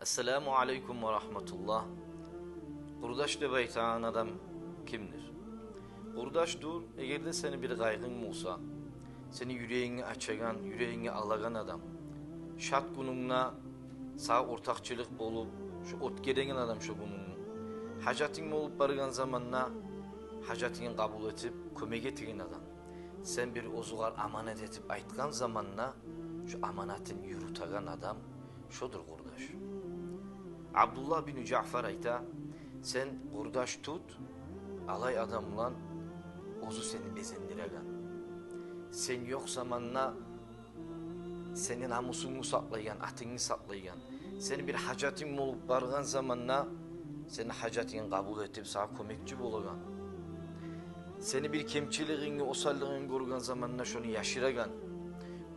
Esselamu aleyküm ve rahmetullah. Kurdaş dep aytan adam kimdir? Kurdaşdur, eğer de seni bir kaygın olsa, seni yüreğini açagan, yüreğini alagan adam, şat gününe sağ ortakçılık bolup, şu ot geden adam şu gününü, hacatın olup barıgan zamanla, hacatını kabul etip, kömege tegen adam. Sen bir ozugar amanet etip aytkan zamanla, şu amanatın yürütagan adam, şodur kurdaş. Abdullah bin Cafer ayta, sen kurdaş tut, alay adamla ozu seni bezendiregan. Sen yok zamanla senin namusunu saklayan, atını saklayan, senin bir hacatın olup bargan zamanla senin hacatını kabul etip sana kömekçi bolagan. Seni bir kemçiliğini, osallığını görgen zamanla şunu yaşıragan,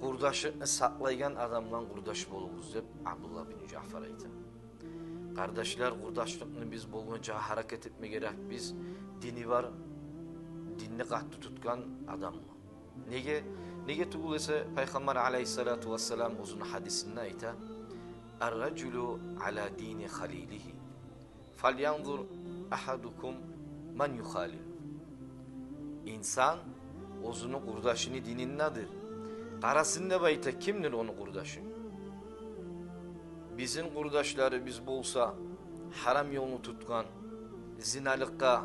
kurdaşını saklayan adamla kurdaş boluruz dep Abdullah bin Cafer ayta. Kardeşler, kurdaşlıkını biz bolgunca hareket etme gerek. Biz dini var, dinni katlı tutkan adam mı? Nege tuğul ise Peygamber aleyhissalatu vesselam uzun hadisinde ayta, "Er-raculu ala dini halilihi, falyanzur ahadukum man yukhalil." İnsan ozunu kurdaşını dinin nedir? Karasında bayta kimdir onu kurdaşı? Bizim kurdaşları biz bolsa haram yolunu tutkan, zinalıkka,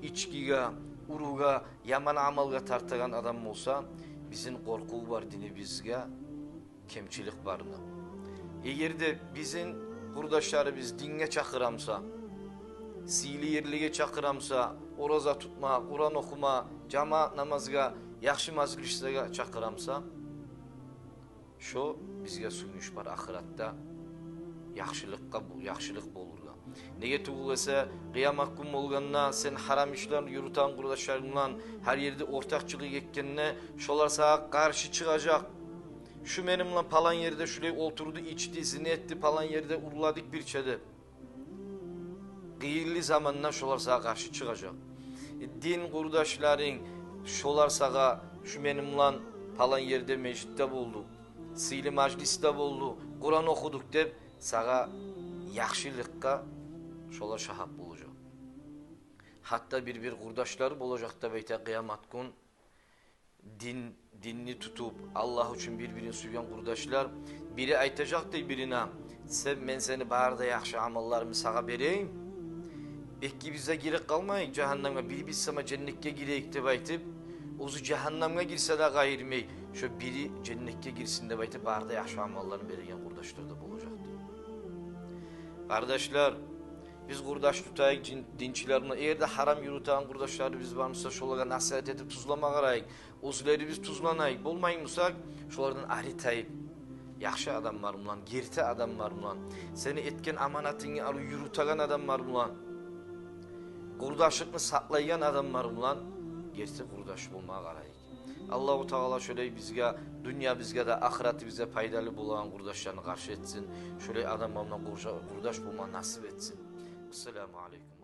içkiga, uruga, yaman amalga tartagan adam olsa, bizim korku var dini bizge, kemçilik barına. Eğer de bizim kurdaşları biz dinge çakıramsa, sili yerlige çakıramsa, oraza tutma, Kur'an okuma, cemaat namazga, yakşı mazgişsega çakıramsa, şu bizge suyunuş var ahiratta, yaxşılık bolurga. Nege tuğulasa kıyamet gün bolganna sen haram işler yürüten kurdaşlarından her yerde ortakçılık etkenine şolar sağa karşı çıkacak. Şu benimle palan yerde şuraya oturdu, içti, zine etti, palan yerde urladık bir çede. Kıyırlı zamanla şolar sağa karşı çıkacak. Din kurdaşların şolar sağa şu benimle palan yerde meclitte buldu. Sili mecliste buldu. Kur'an okuduk dep sağa yaxşılıkka şolar şahap bulacak. Hatta bir kurdaşlar bulacak da beyte kıyamet gün dinni tutup Allah için birbirini suygan kurdaşlar biri aytacak da birine ben seni bağırda yaxşı amallarımı sağa bereyim. Belki bize gerek kalmayın cehenneme biri biz sana cennetke gireyik de baytıp ozu cehenneme girse de gayirmey. Şu biri cennetke girsin de baytıp bağırda yaxşı amallarını beregen kurdaşlar da bulacaktı. Kardeşler, biz kurdaş tutayık dinçilerine, eğer de haram yürüten kurdaşları biz varmışsa şolara nasihat edip tuzlama karayık, ozuları biz tuzlanayık, bolmayın musak, şolardan aritayıp, yaxşı adam var mı lan, gerti adam var mı lan, seni etken amanatını alı yürüten adam var mı lan, kurdaşlıkını saklayan adam var mı lan, gerti kurdaş bulmaya karayık. Allah-u Teala şöyle bizge, dünya bizge de ahiret bize faydalı bulan kurdaşlarını karşı etsin. Şöyle adamlarla kurdaş bulma nasip etsin. Esselamu Aleyküm.